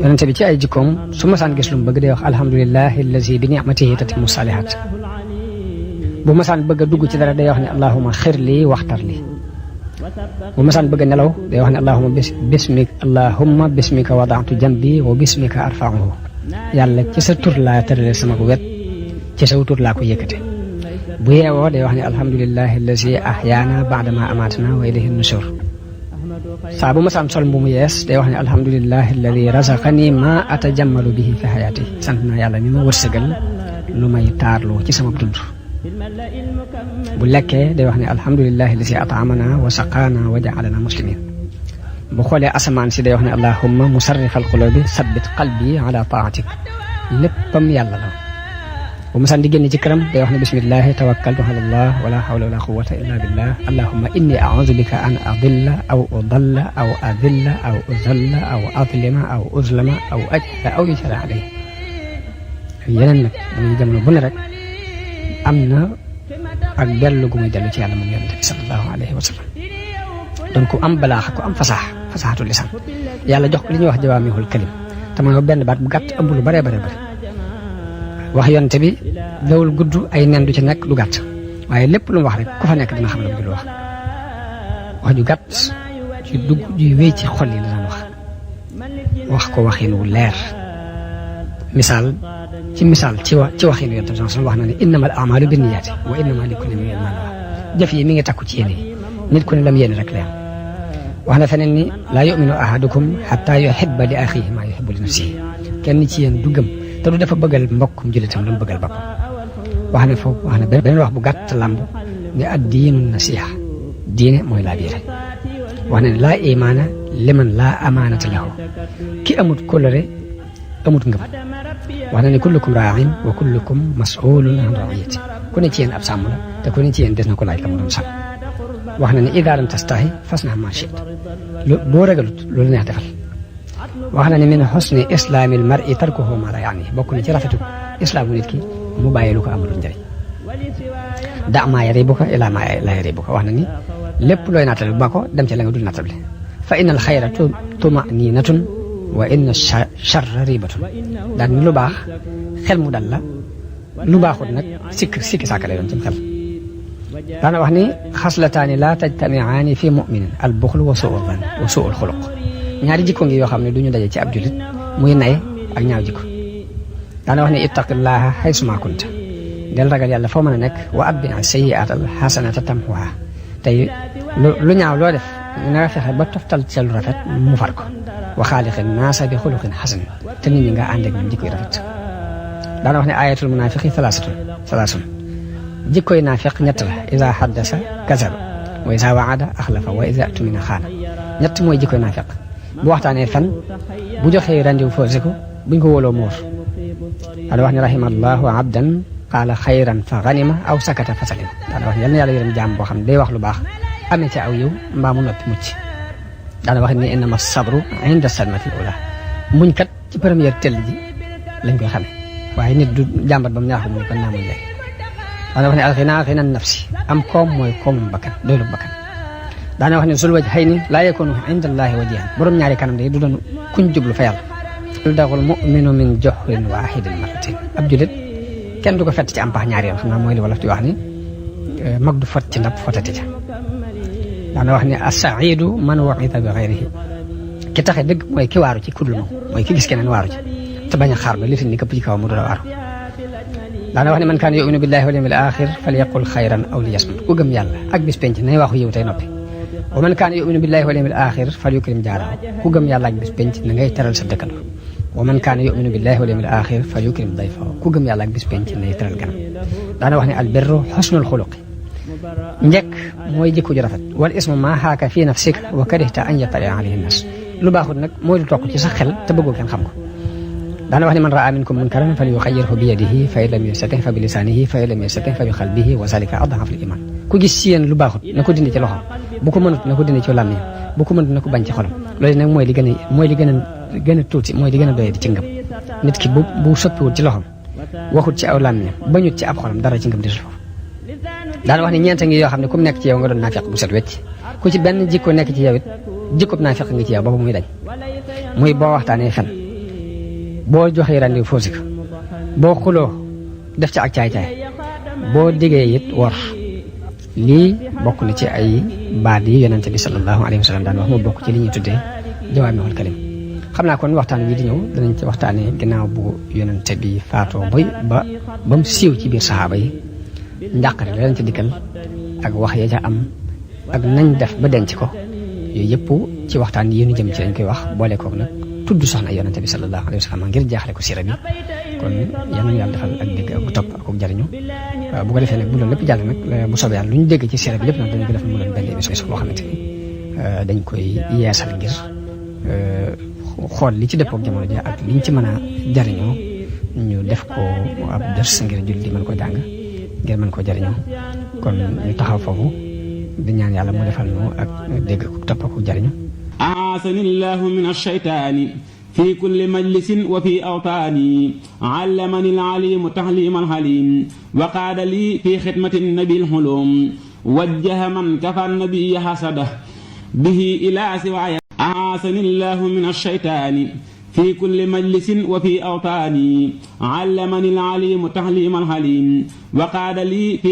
yonente bi ci ay jikkoom su masaan gis lu mu bëgg day wax alhamdulillahi allazi bi ni'matihi tatimmu salihat bu masaan bëgg a dugg ci dara day wax ne allahuma xir lii waxtar lii bu masaan bëgg a nelaw day wax ne allahuma bismika wadaatu jambi wa bismika arfa'uhu yàlla ci sa tur laa tërale sama wet ci sa tur laa ko yëkkate bu yeewoo day wax ne alhamdulillahi allazi ahyaana ba'dama amatana wa ilayhi nushur saa bu masaan sol bu mu yees day wax ne alhamdulillahi alladi razaqani ma atajammalu bihi fi hayati sant naa yàlla mi ma wërsëgal lu may taarloo ci sama dund bu lekkee day wax ne alhamdulillahi alladi at'amana wa saqaana wa ja'alana muslimin bu xoolee asamaan si day wax ne allahumma musarrifal qulubi sabbit qalbi ala taatik léppam yàlla la bu masaan di génn ci këram day wax ne bismillahi tawakkaltu ala allah wala hawla wala quwwata illa billah allahumma inni a'udhu bika an adilla aw udalla aw adilla aw uzalla aw adlima aw uzlama aw ajhala aw yujhala alayhi yeneen nag muy jamono bu ne rek am na ak dellu gu muy dellu ci yàlla moom yonent bi sallallahu alayhi wa sallam donc ku am balaaxa ku am fasaxatu lisan yàlla jox ko li ñuy wax jawaamihul kalim te mooy benn baat bu gàtt ëmb lu bare bare bare wax yonte bi dawul gudd ay nen du ci nekk du gàtt waaye lépp lu mu wax rek ku fa nekk dina xam la mu wax ju gàtt ci dugg juy wéy ci xol yi la daan wax ko waxin wu leer misaal ci waxin yonte bi wax na ne innamal a'malu binniyaati wa innama likulli imri'in ma nawa jëf yi mi ngi takku ci yéene nit ku ne lam yéene rek la yam wax na feneen ni laa yu'minu ahadukum hatta yuhibba li axiihi maa yuhibbu li nafsihi kenn ci yéen du gëm te du dafa bëggal mbokkum jullitam lu mu bëggal boppam wax na beneen wax bu gàtt lamb ne ad-diinu nasiha diine mooy laa biire wax na ne laa imaana liman laa amaanata lahu ki amut kóllëre amut ngëm wax na ne kullukum raa'in wa kullukum mas'uulun an ra'iyyati ku ne ci yéen ab sàmm la te ku ne ci yéen des na ko laaj la mu doon sàmm wax na ne idaa lam tastahi fasna' maa shi'ta boo ragalut loolu neex defal wax na ne min husni islaamil mar'i tarkuhu maa laa ya'nihi bokk na ci rafetu islaamu nit ki mu bàyyi lu ko amul njëriñ da' maa yariibuka ilaa maa laa yariibuka wax na ni lépp looy nattable ba ko dem ci la nga dul nattable fa innal xayra tuma'niinatun wa inna charra ribatun daan ni lu baax xel mu dal la lu baaxut nag sikki sàkka lay doon ci xel. daana wax ni xaslataani laa tajtamiaani fi muminin al buxlu wa suul xuluq ñaari jikko ngi yoo xam ne du ñu daje ci ab julit muy nay ak ñaaw jikko. daana wax ni ittaqillaha haysuma kunta del ragal yàlla foo mën a nekk wa atbi sayyi'atal hasanata tamhuha tey lu ñaaw loo def na nga fexe ba toftal ca lu rafet mu far ko wa xaaliqin naasa bi xuluqin xasan te nit ñi nga ànd ak ñoom jikkoy rafet. daana wax ne ayatul munafiqi salaasun jikkoy naafiq ñett la iza haddasa kazaba wa iza waada axlafa wa iza tumina xaana ñett mooy jikkoy naafiq bu waxtaanee fen bu joxee rendiw faussé ko buñ ko wóoloo muur. daana wax ne rahimallahu abdan qaala xayran fa ganima aw sakata fa salim daana wax ne yal na yàlla yërëm jaam boo xam ne day wax lu baax amee ci aw yiw mbaa mu noppi mucc. daana wax ni innama sabru inda sadmatil ula muñ kat ci première tell ji lañ koy xamee waaye nit du jàmbat ba mu ñaaxu muñ kon naa muñ léegi. daana wax ne alxinaa xina nafsi am koom mooy koomum bakkan doylu bakkan. daana wax ne sul waj xëy ni laa yakunu inda allahi wajihan borom ñaari kanam day du doon kuñ jublu fa yàlla. daxul muminu min joxrin waahidin marratin ab julit kenn du ko fett ci am pax ñaari yoon xam naa mooy li wolof di wax ni mag du fot ci ndab fotati ca. daana wax ne as-saidu man wa'ida bi ghayrihi ki taxe dëgg mooy ki waaru ci kudul moom mooy ki gis keneen waaru ci te bañ a xaar ba litin ni këpp ci kaw mu dul a waaru. daana wax ne man kaana yu'minu billahi wal yawmil axir falyaqul xayran aw liyasmut ku gëm yàlla ak bis penc nay waxu yiw tey noppi. wa man kaana yu'minu billahi wal yawmil axir falyukrim jaarahu ku gëm yàlla ak bis penc na ngay teral sa dëkkandoo. wa man kaana yu'minu billahi wal yawmil axir falyukrim dayfahu ku gëm yàlla ak bis penc nay teral ganam. daana wax ne albirru xusnul xuluqi njëkk mooy jikko ju rafet wal ismu maa xaaka fii nafsika wa karihta an yattali alayhi nas lu baaxut nag mooy lu toq ci sa xel te bëggoo kenn xam ko. daana wax ne man raa minkum munkaran falyughayyirhu bi yadihi fa in lam yastati' fa bi lisanihi fa in lam yastati' fa bi qalbihi wa zalika ad'aful iman ku gis ci yéen lu baaxut na ko dindi ci loxoom bu ko mënut na ko dindi ci làmmiñam bu ko mënut na ko bañ ci xolam loolu nag mooy li gën a tuuti mooy li gën a doye di ci ngëm. nit ki bu soppiwut ci loxoom waxut ci aw làmmiñam bañut ci ab xolam dara ci ngëm desul foofu. daana wax ne ñeent ngi yoo xam ne ku mu nekk ci yow nga doon naafiq bu set wecc ku ci benn jikko nekk ci yow it jikkob naafiq ngi ci yow boobu muy dañ muy boo waxtaanee fen boo joxee randi faussé ko boo xuloo def ci ak caay-caay boo diggee it wor. lii bokk na ci ay baat yi yonente bi sallallahu alayhi wa sallam daan wax mu bokk ci li ñuy tuddee jawaami'ul kalim. xam naa kon waxtaan wi di ñëw danañ ci waxtaanee ginnaaw bu yonente bi faatoo ba mu siiw ci biir saxaaba yi njàqare la leen ci dikkal ak wax ya ca am ak nañ def ba denc ko yooyu yëpp ci waxtaan yi ñu jëm ci lañ koy wax boole koog nag tudd soxna yonente bi sallallahu alayhi wa sallam ngir jaaxle ko siira bi kon yal nañu yàlla defal ak dégg ak topp ak jariñu bu ko defee nag bu loolu lépp jàll nag bu soobee yàlla lu ñu dégg ci siira bi lépp nag dañu ko def mu doon benn émission boo xamante ni dañ koy yeesal ngir xool li ci dëppook jamono ji ak liñ ci mën a jariñoo ñu def ko ab dërs ngir julli di mën ko jàng ngir mën koo jariñoo kon ñu taxaw foofu di ñaan yàlla mu defal ñu ak dégg ko topp ak jariñu. aasanillahu min ash-shaytaani fi kulli majlisin wa fi awtaani allamani al-alimu taxlima al-halim wa qaada li fi xidmati nabi al-hulum wajjaha man kafa nabiya hasada bihi ila siwaaya aasanillahu min ash-shaytaani fi kulli majlisin wa fi awtaani allamani al-alimu taxlima al-halim wa qaada li fi